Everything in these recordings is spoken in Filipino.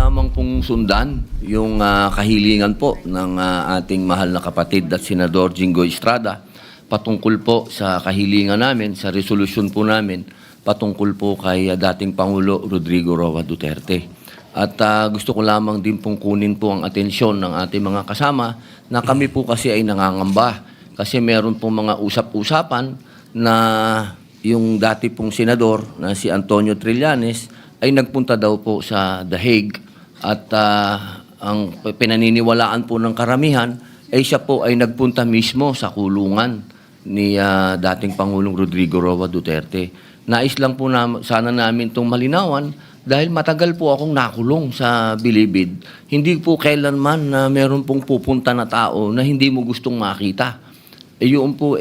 lamang pong sundan yung kahilingan po ng ating mahal na kapatid at Senador Jingoy Estrada patungkol po sa kahilingan namin, sa resolusyon po namin patungkol po kay dating Pangulo Rodrigo Roa Duterte. At gusto ko lamang din pong kunin po ang atensyon ng ating mga kasama na kami po kasi ay nangangamba kasi meron pong mga usap-usapan na yung dati pong senador na si Antonio Trillanes ay nagpunta daw po sa The Hague at ang pinaniniwalaan po ng karamihan ay siya po ay nagpunta mismo sa kulungan ni dating Pangulong Rodrigo Roa Duterte. Nais lang po sana namin itong malinawan dahil matagal po akong nakulong sa Bilibid. Hindi po kailanman na meron pong pupunta na tao na hindi mo gustong makita. Yun po,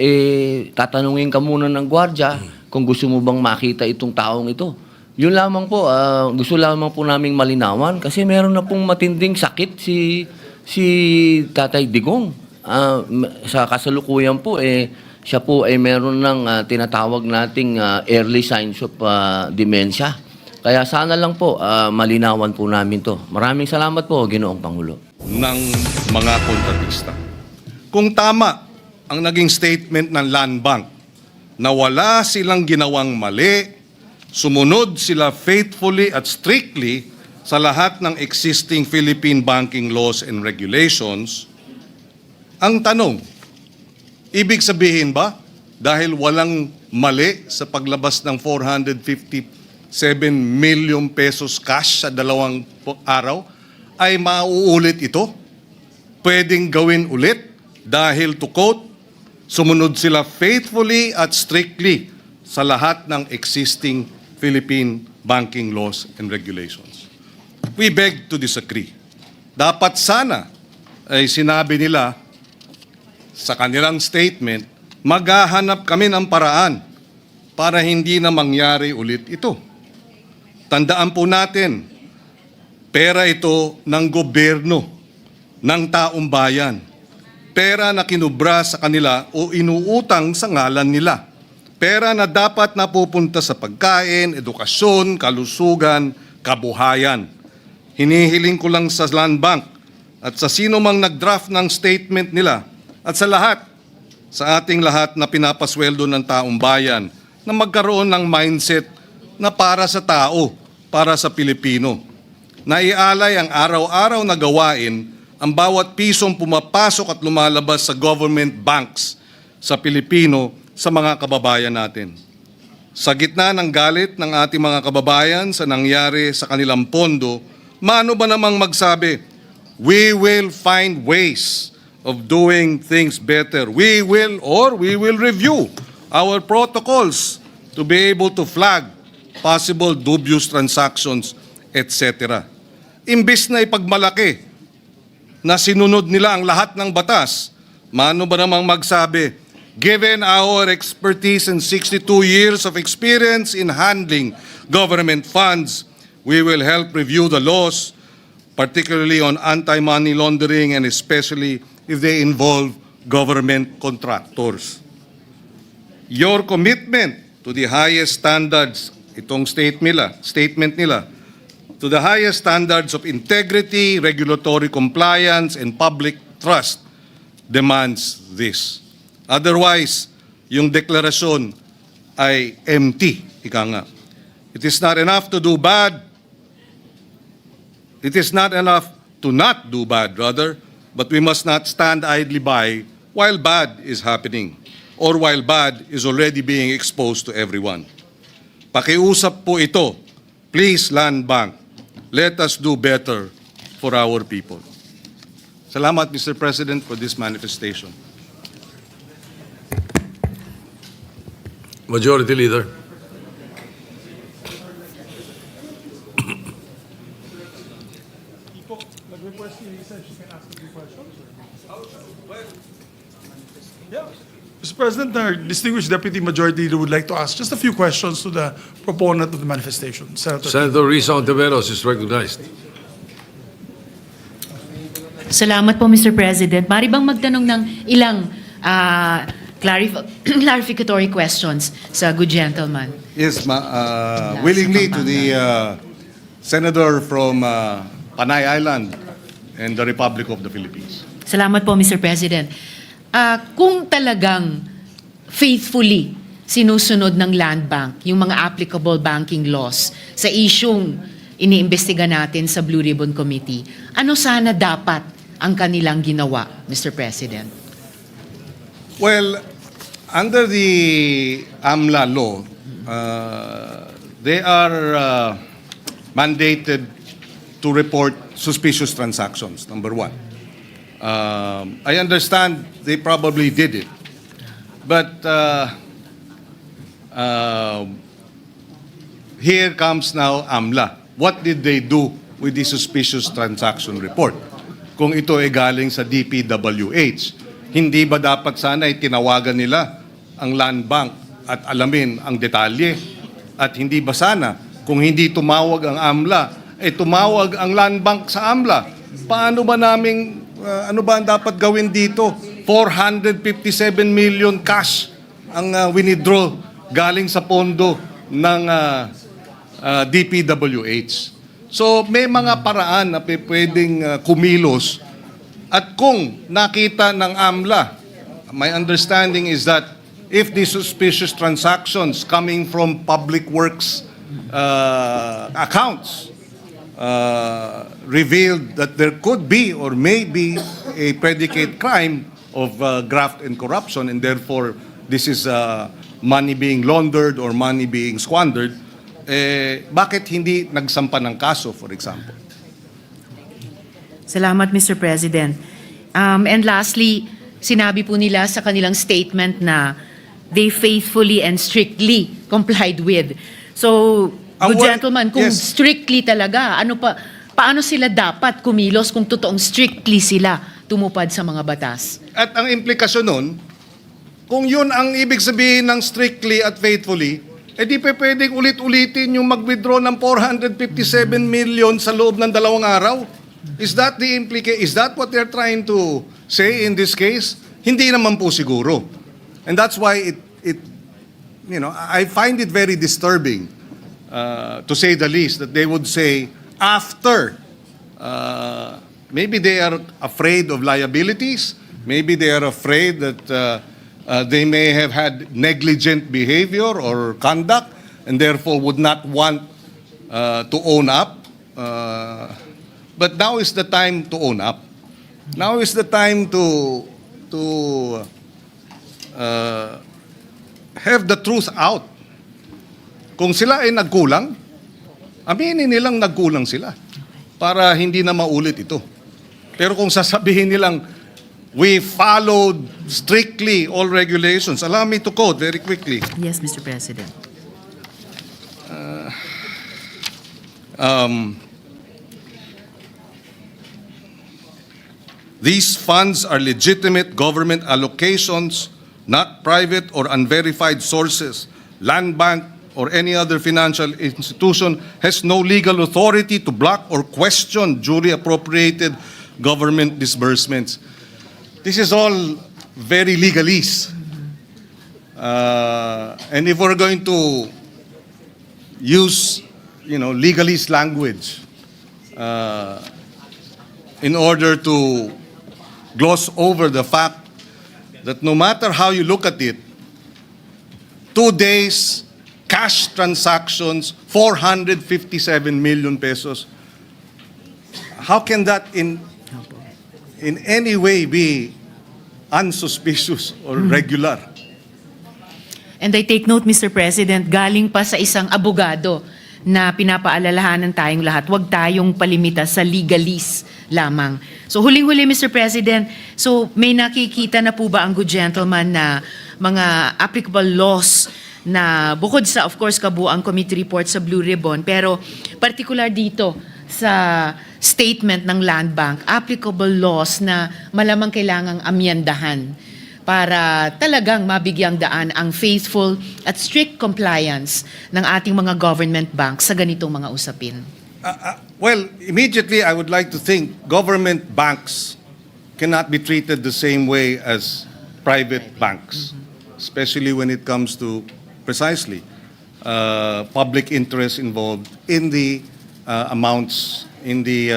tatanungin ka muna ng gwardya kung gusto mo bang makita itong taong ito. Yun lamang po, gusto lamang po naming malinawan kasi meron na pong matinding sakit si Tatay Digong. Sa kasalukuyan po, siya po ay meron ng tinatawag nating early signs of dementia. Kaya sana lang po malinawan po namin to. Maraming salamat po, Ginoong Pangulo. Ng mga kontratista. Kung tama ang naging statement ng Land Bank na wala silang ginawang mali, sumunod sila faithfully at strictly sa lahat ng existing Philippine banking laws and regulations, ang tanong, ibig sabihin ba dahil walang mali sa paglabas ng 457 million pesos cash sa 2 araw, ay mauulit ito? Pwedeng gawin ulit dahil, to quote, sumunod sila faithfully at strictly sa lahat ng existing Philippine banking laws and regulations. We beg to disagree. Dapat sana ay sinabi nila sa kanilang statement, maghahanap kami ng paraan para hindi na mangyari ulit ito. Tandaan po natin, pera ito ng gobyerno, ng taong bayan. Pera na kinubra sa kanila o inuutang sa ngalan nila. Pera na dapat napupunta sa pagkain, edukasyon, kalusugan, kabuhayan. Hinihiling ko lang sa Land Bank at sa sino mang nag-draft ng statement nila at sa lahat, sa ating lahat na pinapasweldo ng taong bayan na magkaroon ng mindset na para sa tao, para sa Pilipino. Naialay ang araw-araw na gawain ang bawat pisong pumapasok at lumalabas sa government banks sa Pilipino sa mga kababayan natin. Sa gitna ng galit ng ating mga kababayan sa nangyari sa kanilang pondo, maano ba namang magsabi, we will find ways of doing things better. We will review our protocols to be able to flag possible dubious transactions, etc. Imbis na ipagmalaki na sinunod nila ang lahat ng batas, maano ba namang magsabi, given our expertise and 62 years of experience in handling government funds, we will help review the laws, particularly on anti-money laundering and especially if they involve government contractors. Your commitment to the highest standards, itong statement nila, to the highest standards of integrity, regulatory compliance, and public trust demands this. Otherwise, yung deklarasyon ay empty, ika nga. It is not enough to do bad. It is not enough to not do bad, rather, but we must not stand idly by while bad is happening or while bad is already being exposed to everyone. Pakiusap po ito, please Land Bank, let us do better for our people. Salamat, Mr. President, for this manifestation. Majority Leader. Mr. President, our distinguished Deputy Majority Leader would like to ask just a few questions to the proponent of the manifestation. Senator Risa Ontiveros is recognized. Salamat po, Mr. President. Mari bang magtanong ng ilang clarificatory questions sa good gentleman? Yes, willingly to the Senator from Panay Island, and the Republic of the Philippines. Salamat po, Mr. President. Kung talagang faithfully sinusunod ng Land Bank yung mga applicable banking laws sa isyung iniimbestiga natin sa Blue Ribbon Committee, ano sana dapat ang kanilang ginawa, Mr. President? Well, under the AMLA law, they are mandated to report suspicious transactions, number one. I understand they probably did it. But here comes now AMLA. What did they do with the suspicious transaction report? Kung ito ay galing sa DPWH, hindi ba dapat sana ay tinawagan nila ang Land Bank at alamin ang detalye? At hindi ba sana, kung hindi tumawag ang AMLA, tumawag ang Land Bank sa AMLA? Paano ba naming, ano ba ang dapat gawin dito? 457 million cash ang winidraw galing sa pondo ng DPWH. So may mga paraan na pwedeng kumilos, at kung nakita ng AMLA, my understanding is that if the suspicious transactions coming from public works accounts revealed that there could be or may be a predicate crime of graft and corruption, and therefore this is money being laundered or money being squandered, bakit hindi nagsampa ng kaso, for example? Salamat, Mr. President. And lastly, sinabi po nila sa kanilang statement na they faithfully and strictly complied with. So, good gentlemen, kung yes. strictly talaga, paano sila dapat kumilos kung totoong strictly sila tumupad sa mga batas? At ang implikasyon nun, kung yun ang ibig sabihin ng strictly at faithfully, di pa pwedeng ulit-ulitin yung mag-withdraw ng 457 million sa loob ng 2 araw. Is that the Is that what they're trying to say in this case? Hindi naman po siguro. And that's why I find it very disturbing, to say the least, that they would say after, maybe they are afraid of liabilities, maybe they are afraid that they may have had negligent behavior or conduct, and therefore would not want to own up. But now is the time to own up. Now is the time to have the truth out. Kung sila ay nagkulang, aminin nilang nagkulang sila para hindi na maulit ito. Pero kung sasabihin nilang, we followed strictly all regulations. Allow me to quote very quickly. Yes, Mr. President. These funds are legitimate government allocations, not private or unverified sources. Land Bank or any other financial institution has no legal authority to block or question duly appropriated government disbursements. This is all very legalese. And if we're going to use, legalese language in order to gloss over the fact that no matter how you look at it, 2 days, cash transactions, 457 million pesos. How can that in any way be unsuspicious or regular? And I take note, Mr. President, galing pa sa isang abogado na pinapaalalahanan tayong lahat, huwag tayong palimita sa legalese lamang. So huling-huli, Mr. President, so may nakikita na po ba ang good gentleman na mga applicable laws na bukod sa, of course, kabuang committee report sa Blue Ribbon, pero particular dito sa statement ng Land Bank, applicable laws na malamang kailangang amyendahan para talagang mabigyang daan ang faithful at strict compliance ng ating mga government banks sa ganitong mga usapin? Well, immediately I would like to think government banks cannot be treated the same way as private banks, especially when it comes to precisely public interest involved in the amounts in the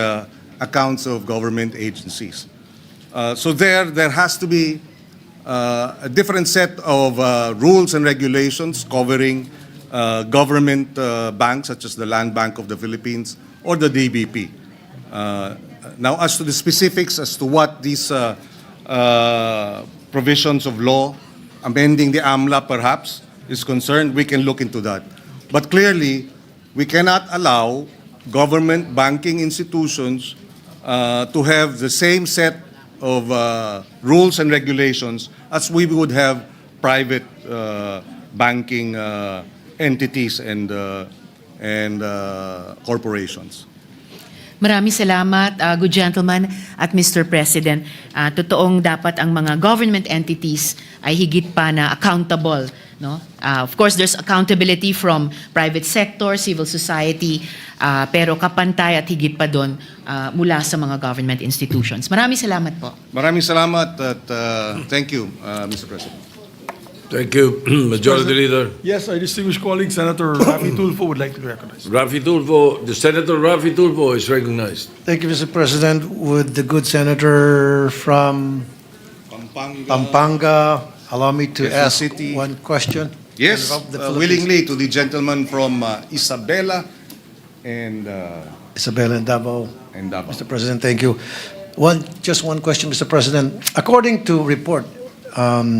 accounts of government agencies. So there has to be a different set of rules and regulations covering government banks such as the Land Bank of the Philippines or the DBP. Now, as to the specifics as to what these provisions of law, amending the AMLA perhaps, is concerned, we can look into that. But clearly, we cannot allow government banking institutions to have the same set of rules and regulations as we would have private banking entities and corporations. Maraming salamat, good gentleman at Mr. President. Totoong dapat ang mga government entities ay higit pa na accountable. No? Of course, there's accountability from private sector, civil society, pero kapantay at higit pa doon mula sa mga government institutions. Maraming salamat po. Maraming salamat at thank you, Mr. President. Thank you, Majority Leader. Yes, our distinguished colleague, Senator Raffy Tulfo, would like to be recognized. Raffy Tulfo, the Senator Raffy Tulfo is recognized. Thank you, Mr. President. Would the good senator from Pampanga allow me to Quezon ask City. one question? Yes, Of the Philippines. willingly to the gentleman from Isabela and Isabel and Davao. Davao. Mr. President, thank you. Just one question, Mr. President. According to report,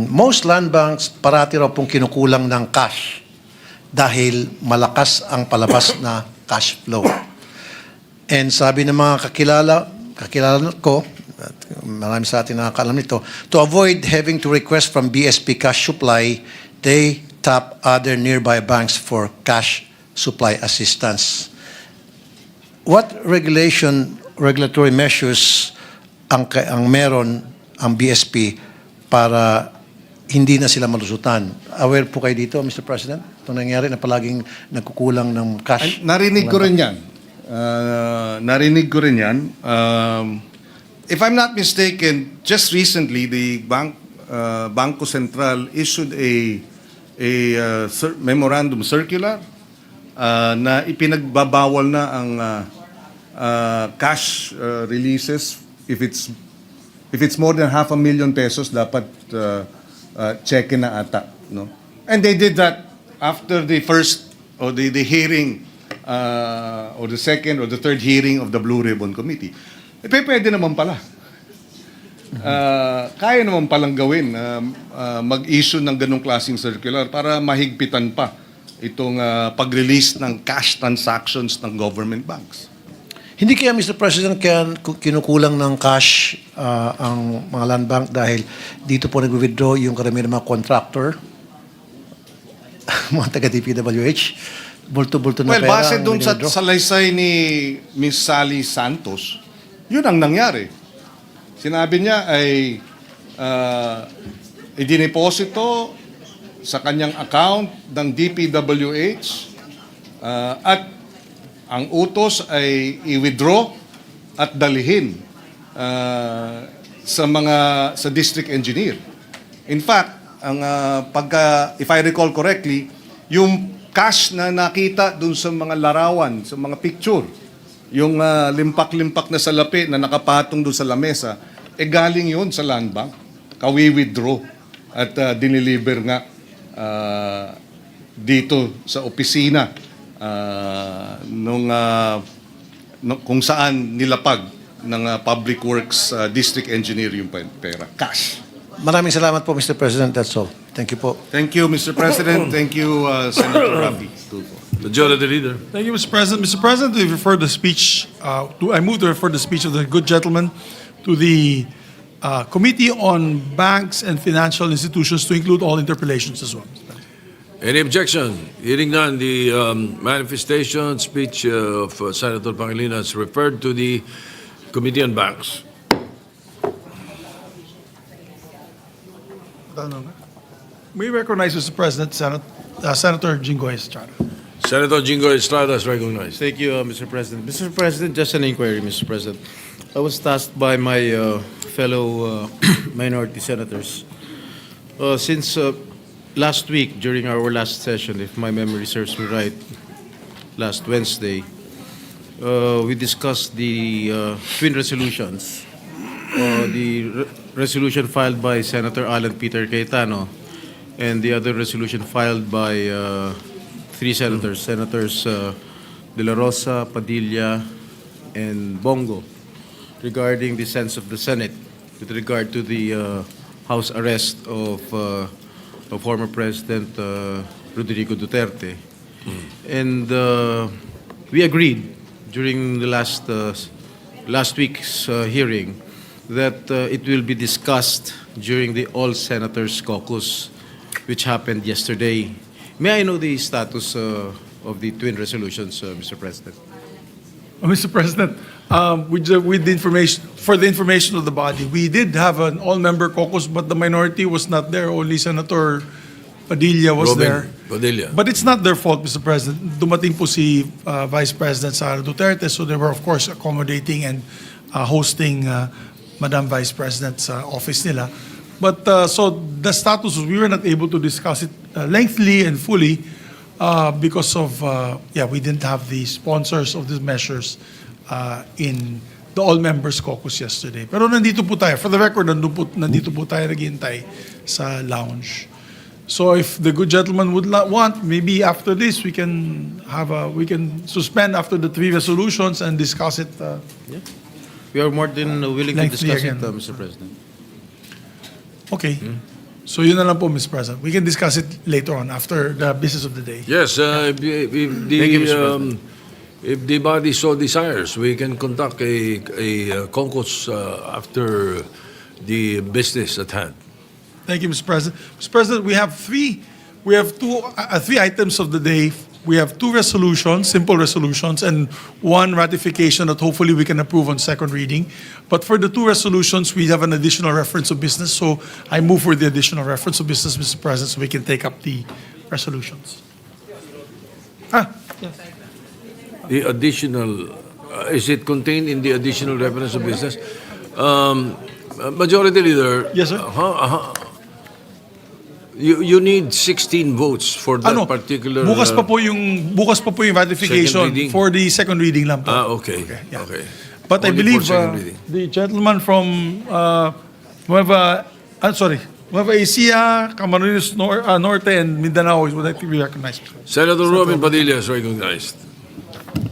most land banks parati raw pong kinukulang ng cash dahil malakas ang palabas na cash flow. And sabi ng mga kakilala ko, at marami sa atin nakakaalam nito, to avoid having to request from BSP cash supply, they tap other nearby banks for cash supply assistance. What regulatory measures ang meron ang BSP para hindi na sila malusutan? Aware po kayo dito, Mr. President? Itong nangyari na palaging nagkukulang ng cash. Narinig ko rin yan. Narinig ko rin yan. If I'm not mistaken, just recently, the Bangko Sentral issued a memorandum circular na ipinagbabawal na ang cash releases if it's more than 500,000 pesos, dapat check na ata, no? And they did that after the first or the hearing or the second or the third hearing of the Blue Ribbon Committee. Pwede naman pala. Kaya naman palang gawin mag-issue ng ganong klaseng circular para mahigpitan pa itong pag-release ng cash transactions ng government banks. Hindi kaya, Mr. President, kaya kinukulang ng cash ang mga land bank dahil dito po nag-withdraw yung karamihan ng mga contractor, mga taga-DPWH, bulto-bulto na Well, pera. base ang doon sa withdraw. salaysay ni Miss Sally Santos, yun ang nangyari. Sinabi niya ay idineposito sa kanyang account ng DPWH at ang utos ay i-withdraw at dalhin sa district engineer. In fact, ang if I recall correctly, yung cash na nakita dun sa mga larawan, sa mga picture, yung limpak-limpak na salapi na nakapatong dun sa lamesa, galing yun sa land bank. Kawi-withdraw at dineliver nga dito sa opisina kung saan nilapag ng Public Works District Engineer yung pera. Cash. Maraming salamat po, Mr. President. That's all. Thank you po. Thank you, Mr. President. Thank you, Senator Rafi. Majority Leader. Thank you, Mr. President. Mr. President, I refer the speech. I move to refer the speech of the good gentleman to the Committee on Banks and Financial Institutions to include all interpellations as well. Any objection? Hearing none, the manifestation speech of Senator Pangilinan is referred to the Committee on Banks. We recognize, Mr. President, Senator Jinggoy Estrada. Senator Jingo Estrada is recognized. Thank you, Mr. President. Mr. President, just an inquiry, Mr. President. I was tasked by my fellow minority senators. Since last week, during our last session, if my memory serves me right, last Wednesday, we discussed the twin resolutions. Resolution filed by Senator Alan Peter Cayetano and the other resolution filed by three senators, De La Rosa, Padilla, and Bongo, regarding the sense of the Senate with regard to the house arrest of former President Rodrigo Duterte. And we agreed during the last week's hearing that it will be discussed during the All Senators Caucus, which happened yesterday. May I know the status of the twin resolutions, Mr. President? Mr. President, with the information, for the information of the body, we did have an all-member caucus, but the minority was not there. Only Senator Padilla was Robin there. Padilla. But it's not their fault, Mr. President. Dumating po si Vice President Sara Duterte, so they were, of course, accommodating and hosting Madam Vice President sa office nila. But so the status was we were not able to discuss it lengthily and fully because of, we didn't have the sponsors of these measures in the all-members caucus yesterday. Pero nandito po tayo. For the record, nandito po tayo naghihintay sa lounge. So if the good gentleman would want, maybe after this we can suspend after the three resolutions and discuss it. We are more than willing to Lengthy discuss again. it, Mr. President. Okay. So yun na lang po, Mr. President. We can discuss it later on after the business of the day. Yes, Thank you, Mr. President. if the body so desires, we can conduct a caucus after the business at hand. Thank you, Mr. President. Mr. President, we have three items of the day. We have two resolutions, simple resolutions, and one ratification that hopefully we can approve on second reading. But for the two resolutions, we have an additional reference of business. So I move for the additional reference of business, Mr. President, so we can take up the resolutions. The additional, is it contained in the additional reference of business? Majority Leader. Yes, sir. You need 16 votes for that particular. Bukas pa po yung ratification second reading? for the second reading lang po. Okay. yeah. Okay. But I Only believe for second reading. the gentleman from Nueva Ecija, Camarines Norte, and Mindanao would like to be recognized. Senator Robin Padilla is recognized.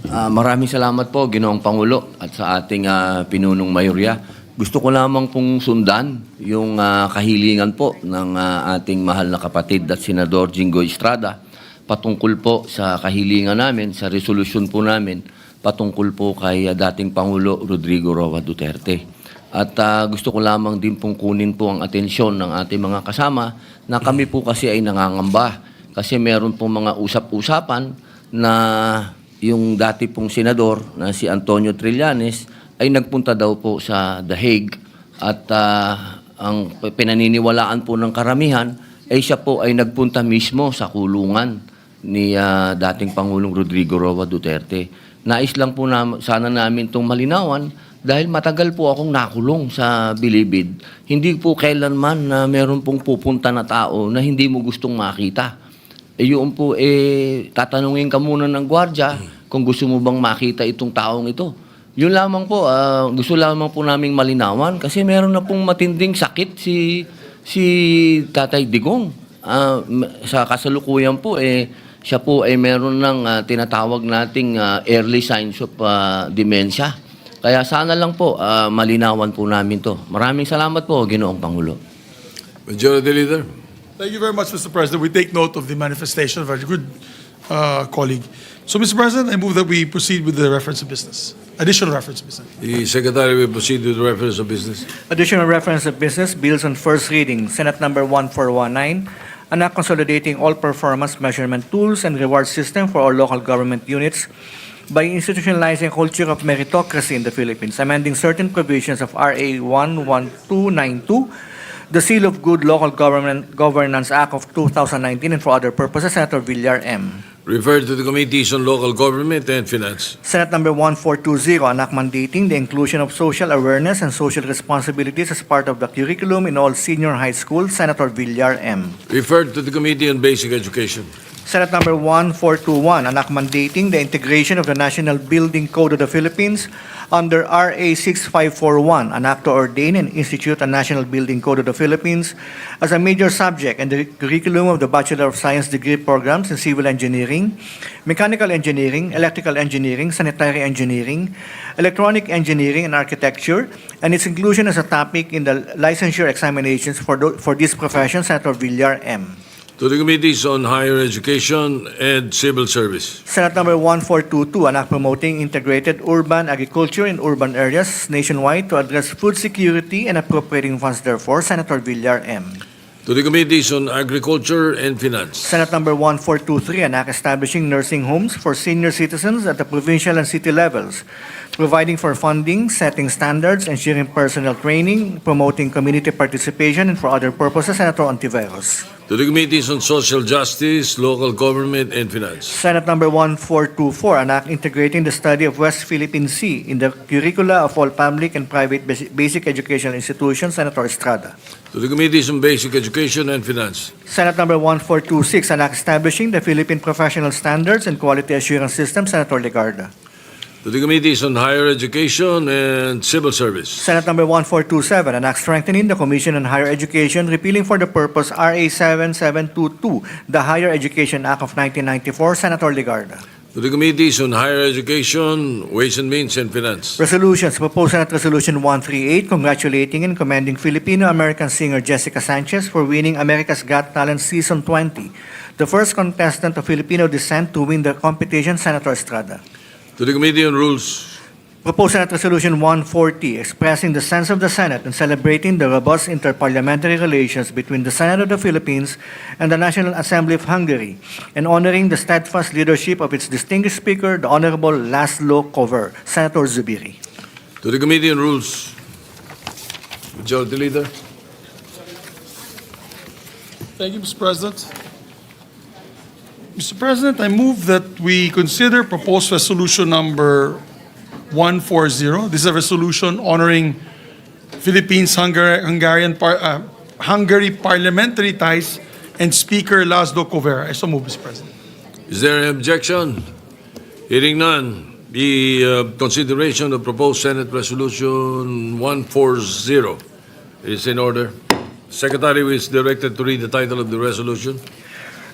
Maraming salamat po, Ginoong Pangulo, at sa ating pinunong mayorya. Gusto ko lamang pong sundan yung kahilingan po ng ating mahal na kapatid at Senador Jinggoy Estrada patungkol po sa kahilingan namin, sa resolusyon po namin patungkol po kay dating Pangulo Rodrigo Roa Duterte. At gusto ko lamang din pong kunin po ang atensyon ng ating mga kasama na kami po kasi ay nangangamba kasi meron pong mga usap-usapan na yung dati pong senador na si Antonio Trillanes ay nagpunta daw po sa The Hague at ang pinaniniwalaan po ng karamihan ay siya po ay nagpunta mismo sa kulungan ni dating Pangulong Rodrigo Roa Duterte. Nais lang po sana namin itong malinawan dahil matagal po akong nakulong sa Bilibid. Hindi po kailanman na meron pong pupunta na tao na hindi mo gustong makita. Yun po, tatanungin ka muna ng gwardya kung gusto mo bang makita itong taong ito. Yun lamang po, gusto lamang po naming malinawan kasi meron na pong matinding sakit si Tatay Digong. Sa kasalukuyan po, siya po ay meron ng tinatawag nating early signs of dementia. Kaya sana lang po, malinawan po namin to. Maraming salamat po, Ginoong Pangulo. Majority Leader. Thank you very much, Mr. President. We take note of the manifestation of our good colleague. So, Mr. President, I move that we proceed with the reference of business. Additional reference of business. The Secretary will proceed with the reference of business. Additional reference of business, bills on first reading, Senate Number 1419, an act consolidating all performance measurement tools and reward system for all local government units by institutionalizing a culture of meritocracy in the Philippines, amending certain provisions of RA 11292, the Seal of Good Local Governance Act of 2019, and for other purposes, Senator Villar M. Referred to the Committees on Local Government and Finance. Senate Number 1420, an act mandating the inclusion of social awareness and social responsibilities as part of the curriculum in all senior high schools, Senator Villar M. Referred to the Committee on Basic Education. Senate Number 1421, an act mandating the integration of the National Building Code of the Philippines under RA 6541, an act to ordain and institute a National Building Code of the Philippines as a major subject in the curriculum of the Bachelor of Science degree programs in Civil Engineering, Mechanical Engineering, Electrical Engineering, Sanitary Engineering, Electronic Engineering, and Architecture, and its inclusion as a topic in the licensure examinations for these professions, Senator Villar M. To the Committees on Higher Education and Civil Service. Senate Number 1422, an act promoting integrated urban agriculture in urban areas nationwide to address food security and appropriating funds therefore, Senator Villar M. To the Committees on Agriculture and Finance. Senate Number 1423, an act establishing nursing homes for senior citizens at the provincial and city levels, providing for funding, setting standards, ensuring personnel training, promoting community participation, and for other purposes, Senator Ontiveros. To the Committees on Social Justice, Local Government, and Finance. Senate Number 1424, an act integrating the study of West Philippine Sea in the curricula of all public and private basic educational institutions, Senator Estrada. To the Committees on Basic Education and Finance. Senate Number 1426, an act establishing the Philippine Professional Standards and Quality Assurance System, Senator Legarda. To the Committees on Higher Education and Civil Service. Senate Number 1427, an act strengthening the Commission on Higher Education, repealing for the purpose RA 7722, the Higher Education Act of 1994, Senator Legarda. To the Committees on Higher Education, Ways and Means, and Finance. Resolutions, proposed Senate Resolution 138, congratulating and commending Filipino-American singer Jessica Sanchez for winning America's Got Talent Season 20, the first contestant of Filipino descent to win the competition, Senator Estrada. To the Committee on Rules. Proposed Senate Resolution 140, expressing the sense of the Senate and celebrating the robust interparliamentary relations between the Senate of the Philippines and the National Assembly of Hungary, and honoring the steadfast leadership of its distinguished Speaker, the Honorable Laszlo Cover, Senator Zubiri. To the Committee on Rules. Majority Leader. Thank you, Mr. President. Mr. President, I move that we consider proposed resolution number 140. This is a resolution honoring Hungary parliamentary ties and Speaker Laszlo Cover. I so move, Mr. President. Is there an objection? Hearing none, the consideration of proposed Senate Resolution 140 is in order. Secretary is directed to read the title of the resolution.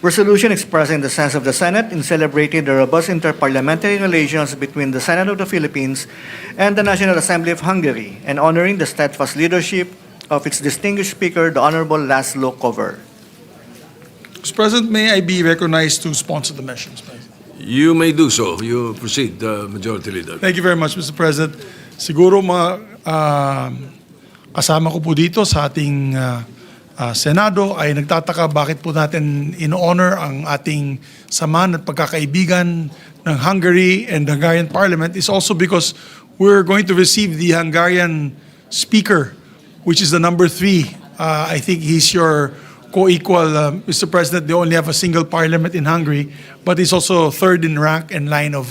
Resolution expressing the sense of the Senate in celebrating the robust interparliamentary relations between the Senate of the Philippines and the National Assembly of Hungary, and honoring the steadfast leadership of its distinguished Speaker, the Honorable Laszlo Cover. Mr. President, may I be recognized to sponsor the measure, Mr. President? You may do so. You proceed, Majority Leader. Thank you very much, Mr. President. Siguro kasama ko po dito sa ating Senado ay nagtataka bakit po natin in-honor ang ating samahan at pagkakaibigan ng Hungary and the Hungarian Parliament is also because we're going to receive the Hungarian Speaker, which is the number 3. I think he's your co-equal, Mr. President. They only have a single parliament in Hungary, but he's also third in rank and line of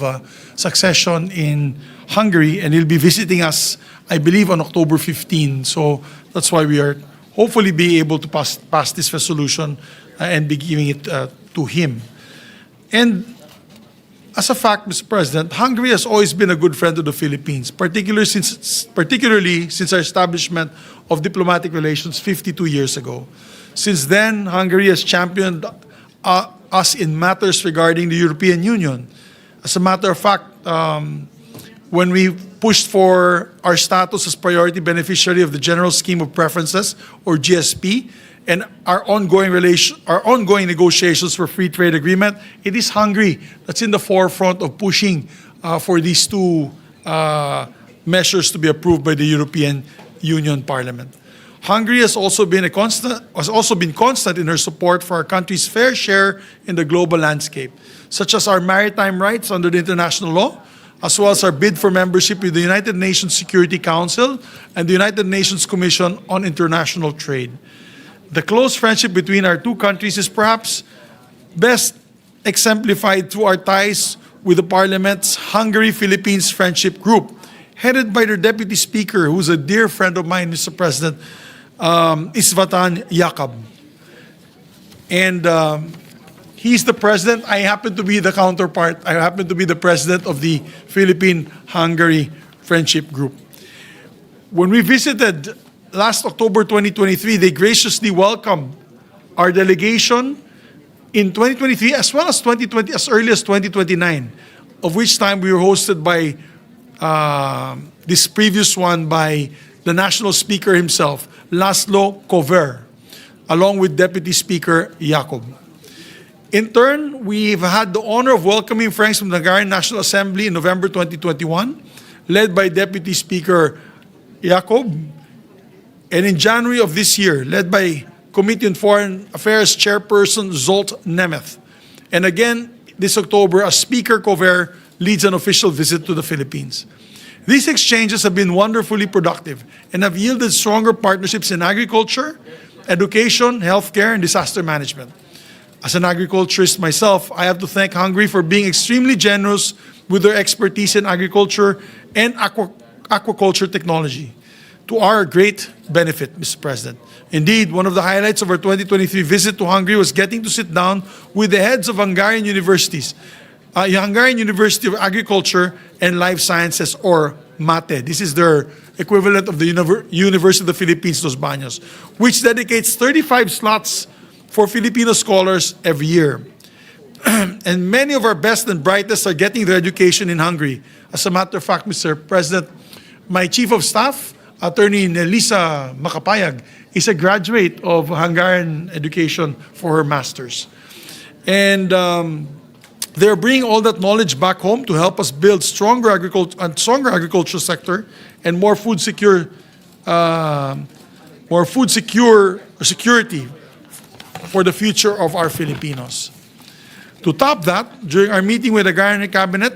succession in Hungary, and he'll be visiting us, I believe, on October 15. So that's why we are hopefully be able to pass this resolution and be giving it to him. And as a fact, Mr. President, Hungary has always been a good friend of the Philippines, particularly since our establishment of diplomatic relations 52 years ago. Since then, Hungary has championed us in matters regarding the European Union. As a matter of fact, when we pushed for our status as priority beneficiary of the General Scheme of Preferences, or GSP, and our ongoing negotiations for free trade agreement, it is Hungary that's in the forefront of pushing for these two measures to be approved by the European Union Parliament. Hungary has also been constant in her support for our country's fair share in the global landscape, such as our maritime rights under the international law, as well as our bid for membership with the United Nations Security Council and the United Nations Commission on International Trade. The close friendship between our two countries is perhaps best exemplified through our ties with the Parliament's Hungary-Philippines Friendship Group, headed by their Deputy Speaker, who's a dear friend of mine, Mr. President, István Jakab. And He's the president. I happen to be the counterpart. I happen to be the president of the Philippine-Hungary Friendship Group. When we visited last October 2023, they graciously welcomed our delegation in 2023 as well as 2020, as early as 2029, of which time we were hosted by this previous one by the national speaker himself, Laszlo Kover, along with Deputy Speaker Jacob. In turn, we've had the honor of welcoming friends from the Hungarian National Assembly in November 2021, led by Deputy Speaker Jacob, and in January of this year, led by Committee on Foreign Affairs Chairperson Zolt Nemeth. And again, this October, as Speaker Kover leads an official visit to the Philippines. These exchanges have been wonderfully productive and have yielded stronger partnerships in agriculture, education, healthcare, and disaster management. As an agriculturist myself, I have to thank Hungary for being extremely generous with their expertise in agriculture and aquaculture technology, to our great benefit, Mr. President. Indeed, one of the highlights of our 2023 visit to Hungary was getting to sit down with the heads of Hungarian universities, Hungarian University of Agriculture and Life Sciences, or MATE. This is their equivalent of the University of the Philippines, Los Baños, which dedicates 35 slots for Filipino scholars every year. And many of our best and brightest are getting their education in Hungary. As a matter of fact, Mr. President, my Chief of Staff, Attorney Nelisa Makapayag, is a graduate of Hungarian education for her master's. And they're bringing all that knowledge back home to help us build stronger agricultural sector and more food security for the future of our Filipinos. To top that, during our meeting with the Hungarian cabinet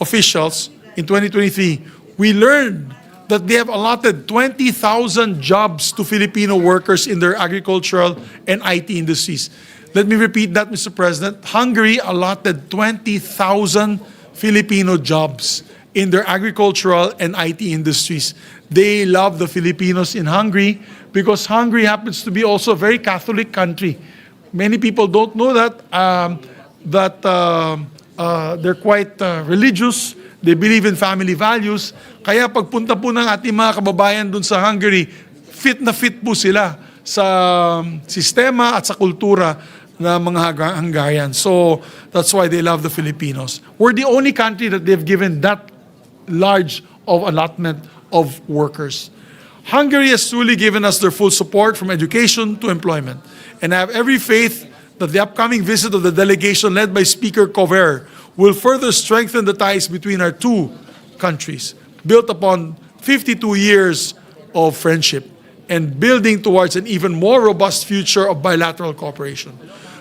officials in 2023, we learned that they have allotted 20,000 jobs to Filipino workers in their agricultural and IT industries. Let me repeat that, Mr. President. Hungary allotted 20,000 Filipino jobs in their agricultural and IT industries. They love the Filipinos in Hungary because Hungary happens to be also a very Catholic country. Many people don't know that, they're quite religious. They believe in family values. Kaya pagpunta po ng ating mga kababayan dun sa Hungary, fit na fit po sila sa sistema at sa kultura ng mga Hungarians. So that's why they love the Filipinos. We're the only country that they've given that large of allotment of workers. Hungary has truly given us their full support from education to employment. And I have every faith that the upcoming visit of the delegation led by Speaker Kover will further strengthen the ties between our two countries, built upon 52 years of friendship and building towards an even more robust future of bilateral cooperation.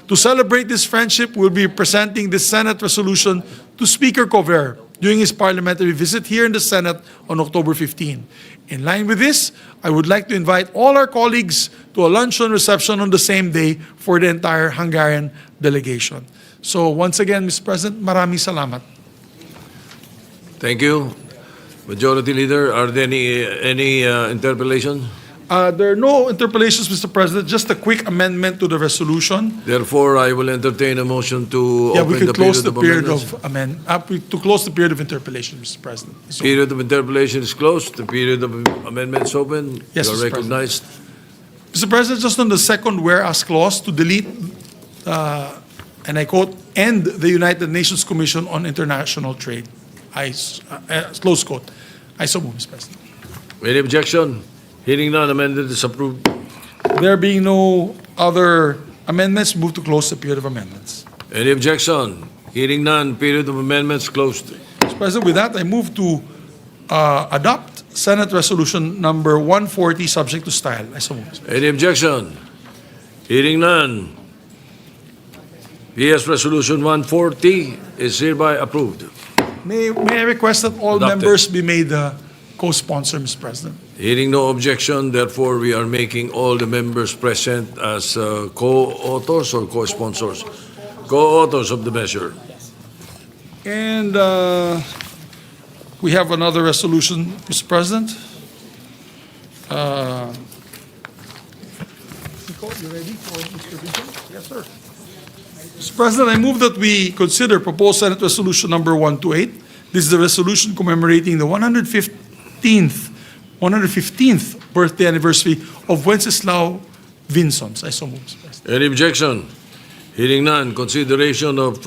To celebrate this friendship, we'll be presenting the Senate resolution to Speaker Kover during his parliamentary visit here in the Senate on October 15. In line with this, I would like to invite all our colleagues to a luncheon reception on the same day for the entire Hungarian delegation. So once again, Mr. President, maraming salamat. Thank you. Majority Leader, are there any interpellation? There are no interpellations, Mr. President, just a quick amendment to the resolution. Therefore, I will entertain a motion to Yeah, we open could the close period the of period amendments. to close the period of interpellation, Mr. President. So, Period of interpellation is closed. The period of amendments open. Yes, You are Mr. recognized. Mr. President, just on the second whereas clause to delete, and I quote, end the United Nations Commission on International Trade. Close quote. I so move, Mr. President. Any objection? Hearing none, amended is approved. There being no other amendments, move to close the period of amendments. Any objection? Hearing none, period of amendments closed. Mr. President, with that, I move to adopt Senate Resolution number 140, subject to style. I so move, Mr. President. Any objection? Hearing none. PS Resolution 140 is hereby approved. May I request that all Adopted. members be made co-sponsor, Mr. President? Hearing no objection, therefore we are making all the members present as co-authors or co-sponsors. Co-authors of the measure. And we have another resolution, Mr. President. Nico, you ready for Mr. Vinzons? Yes, sir. Mr. President, I move that we consider proposed Senate Resolution number 128. This is the resolution commemorating the 115th birthday anniversary of Wenceslao Vinzons. I so move, Mr. President. Any objection? Hearing none, consideration of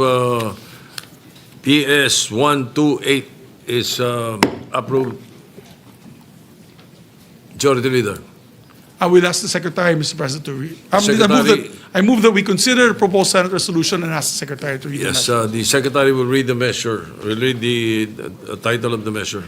PS 128 is approved. Majority Leader. I will ask the Secretary, Mr. President, to read. Secretary- I move that we consider proposed Senate resolution and ask the Secretary to read the Yes, measure. the Secretary will read the measure, will read the title of the measure.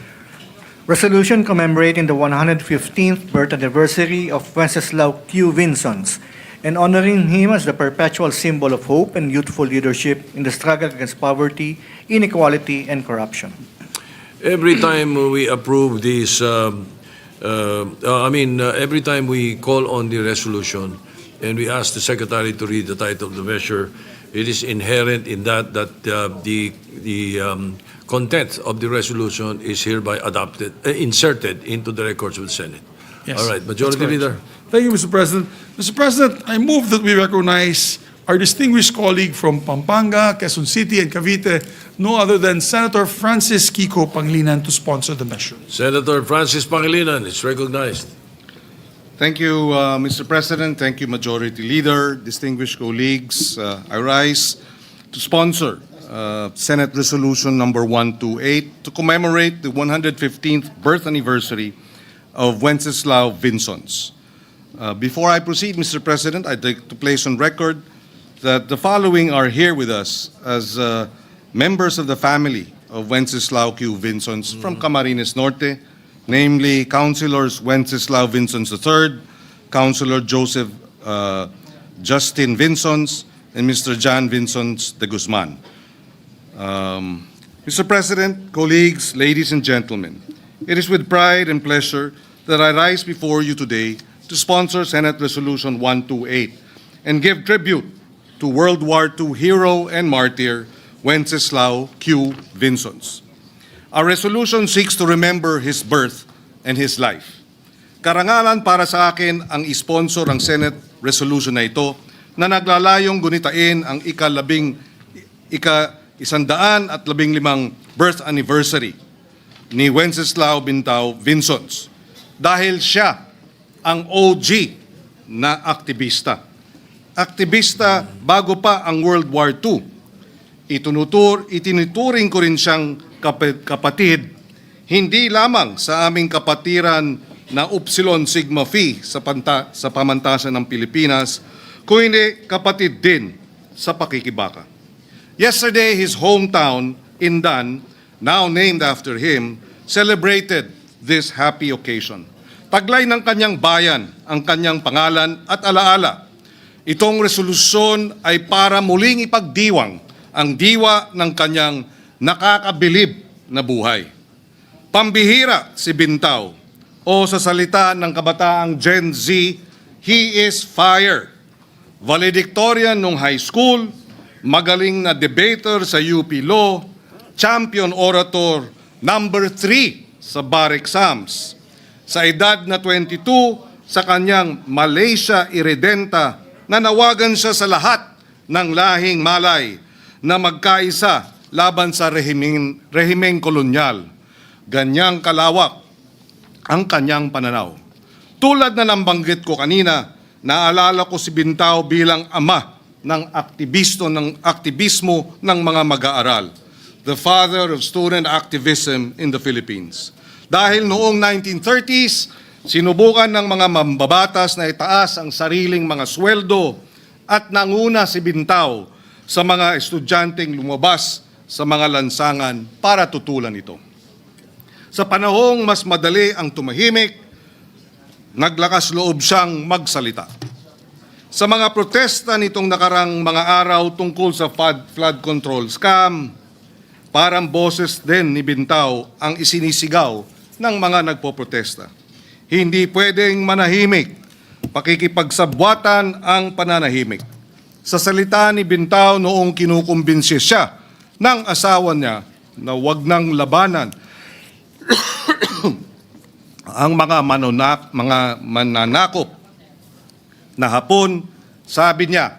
Resolution commemorating the 115th birth anniversary of Wenceslao Q. Vinzons and honoring him as the perpetual symbol of hope and youthful leadership in the struggle against poverty, inequality, and corruption. Every time we approve this, every time we call on the resolution and we ask the Secretary to read the title of the measure, it is inherent in that the content of the resolution is hereby adopted, inserted into the records of the Senate. Yes, All right, that's Majority correct. Leader. Thank you, Mr. President. Mr. President, I move that we recognize our distinguished colleague from Pampanga, Quezon City, and Cavite, no other than Senator Francis Kiko Pangilinan, to sponsor the measure. Senator Francis Pangilinan is recognized. Thank you, Mr. President. Thank you, Majority Leader, distinguished colleagues. I rise to sponsor Senate Resolution number 128 to commemorate the 115th birth anniversary of Wenceslao Vinzons. Before I proceed, Mr. President, I'd like to place on record that the following are here with us as members of the family of Wenceslao Q. Vinzons from Camarines Norte, namely Councilors Wenceslao Vinzons III, Councilor Joseph Justin Vinzons, and Mr. John Vinzons de Guzman. Mr. President, colleagues, ladies and gentlemen, it is with pride and pleasure that I rise before you today to sponsor Senate Resolution 128 and give tribute to World War II hero and martyr Wenceslao Q. Vinzons. Our resolution seeks to remember his birth and his life. Karangalan para sa akin ang isponsor ang Senate Resolution na ito na naglalayong gunitain ang ika-115 birth anniversary ni Wenceslao Bintao Vinzons dahil siya ang OG na aktivista. Aktivista bago pa ang World War II. Itinuturing ko rin siyang kapatid, hindi lamang sa aming kapatiran na Upsilon Sigma Phi sa pamantasan ng Pilipinas, kundi kapatid din sa pakikibaka. Yesterday, his hometown, Indan, now named after him, celebrated this happy occasion. Taglay ng kanyang bayan ang kanyang pangalan at alaala. Itong resolusyon ay para muling ipagdiwang ang diwa ng kanyang nakakabilib na buhay. Pambihira si Bintao, o sa salita ng kabataang Gen Z, he is fire. Valedictorian nung high school, magaling na debater sa UP Law, champion orator, number 3 sa bar exams. Sa edad na 22, sa kanyang Malaysia Irredenta, nanawagan siya sa lahat ng lahing Malay na magkaisa laban sa rehimeng kolonyal. Ganyang kalawak ang kanyang pananaw. Tulad na nabanggit ko kanina, naalala ko si Bintao bilang ama ng aktivismo ng mga mag-aaral, the father of student activism in the Philippines. Dahil noong 1930s, sinubukan ng mga mambabatas na itaas ang sariling mga sweldo at nanguna si Bintao sa mga estudyanteng lumabas sa mga lansangan para tutulan ito. Sa panahong mas madali ang tumahimik, naglakas loob siyang magsalita. Sa mga protesta nitong nakarang mga araw tungkol sa flood control scam, parang boses din ni Bintao ang isinisigaw ng mga nagpoprotesta. Hindi pwedeng manahimik, pakikipagsabwatan ang pananahimik. Sa salita ni Bintao noong kinukumbinsi siya ng asawa niya na wag nang labanan ang mga mananakop na Hapon, sabi niya,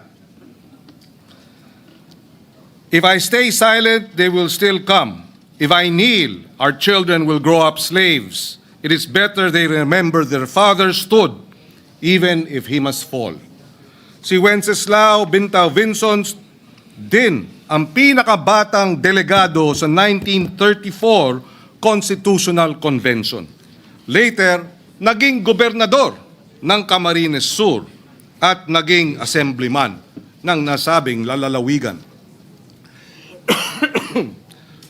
If I stay silent, they will still come. If I kneel, our children will grow up slaves. It is better they remember their father stood, even if he must fall. Si Wenceslao Vinzons din ang pinakabatang delegado sa 1934 Constitutional Convention. Later, naging gobernador ng Camarines Sur at naging assemblyman ng nasabing lalawigan.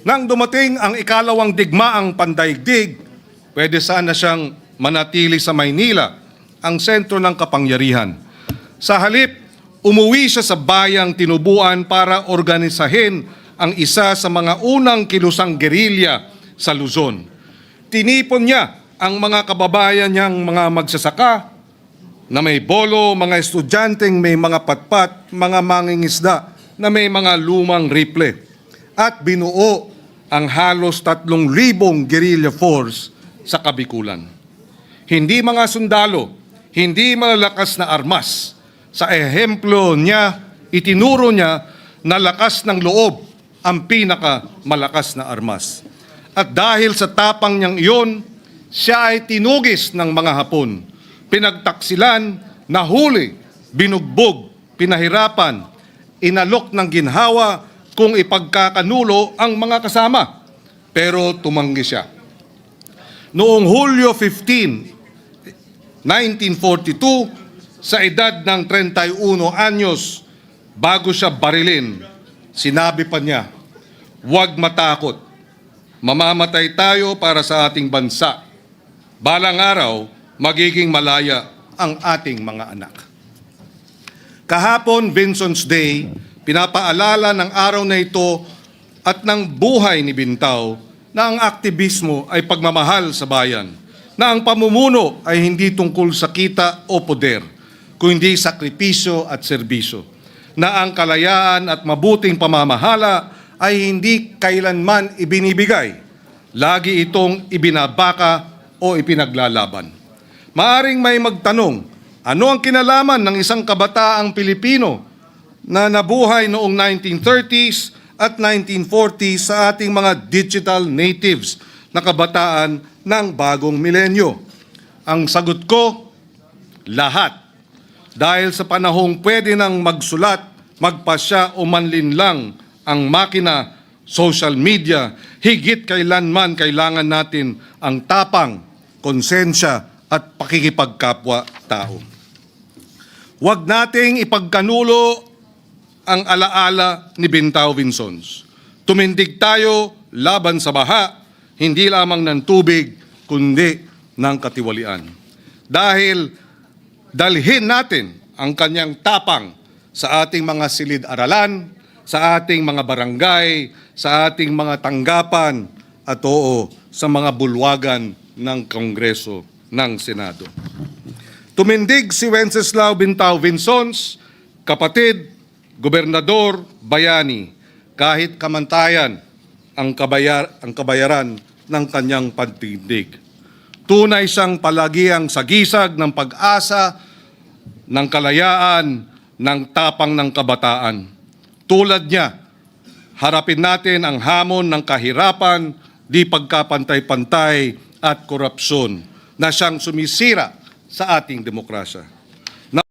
Nang dumating ang ikalawang digmaang pandaigdig, pwede sana siyang manatili sa Maynila, ang sentro ng kapangyarihan. Sa halip, umuwi siya sa bayang tinubuan para organisahin ang isa sa mga unang kilusang gerilya sa Luzon. Tinipon niya ang mga kababayan niyang mga magsasaka na may bolo, mga estudyanteng may mga patpat, mga mangingisda na may mga lumang rifle. At binuo ang halos 3,000 guerrilla force sa Kabikulan. Hindi mga sundalo, hindi malalakas na armas. Sa ehemplo niya, itinuro niya na lakas ng loob ang pinakamalakas na armas. At dahil sa tapang niyang iyon, siya ay tinugis ng mga Hapon, pinagtaksilan, nahuli, binugbog, pinahirapan, inalok ng ginhawa kung ipagkakanulo ang mga kasama. Pero tumanggi siya. Noong Hulyo 15, 1942, sa edad ng 31 anyos, bago siya barilin, sinabi pa niya, "Huwag matakot. Mamamatay tayo para sa ating bansa. Balang araw, magiging malaya ang ating mga anak." Kahapon, Vinzons Day, pinapaalala ng araw na ito at ng buhay ni Bintaw na ang aktivismo ay pagmamahal sa bayan, na ang pamumuno ay hindi tungkol sa kita o poder, kundi sakripisyo at serbisyo, na ang kalayaan at mabuting pamamahala ay hindi kailanman ibinibigay, lagi itong ibinabaka o ipinaglalaban. Maaring may magtanong, ano ang kinalaman ng isang kabataang Pilipino na nabuhay noong 1930s at 1940s sa ating mga digital natives na kabataan ng bagong milenyo? Ang sagot ko, lahat. Dahil sa panahong pwede nang magsulat, magpasya o manlinlang ang makina, social media, higit kailanman kailangan natin ang tapang, konsensya at pakikipagkapwa-tao. Huwag nating ipagkanulo ang alaala ni Bintaw Vinzons. Tumindig tayo laban sa baha, hindi lamang ng tubig, kundi ng katiwalian. Dahil dalhin natin ang kanyang tapang sa ating mga silid-aralan, sa ating mga barangay, sa ating mga tanggapan, at oo, sa mga bulwagan ng Kongreso ng Senado. Tumindig si Wenceslao Bintaw Vinzons, kapatid, gobernador, bayani, kahit kamantayan ang kabayaran ng kanyang pagtindig. Tunay siyang palagiang sagisag ng pag-asa, ng kalayaan, ng tapang ng kabataan. Tulad niya, harapin natin ang hamon ng kahirapan, di pagkapantay-pantay at korupsyon na siyang sumisira sa ating demokrasya.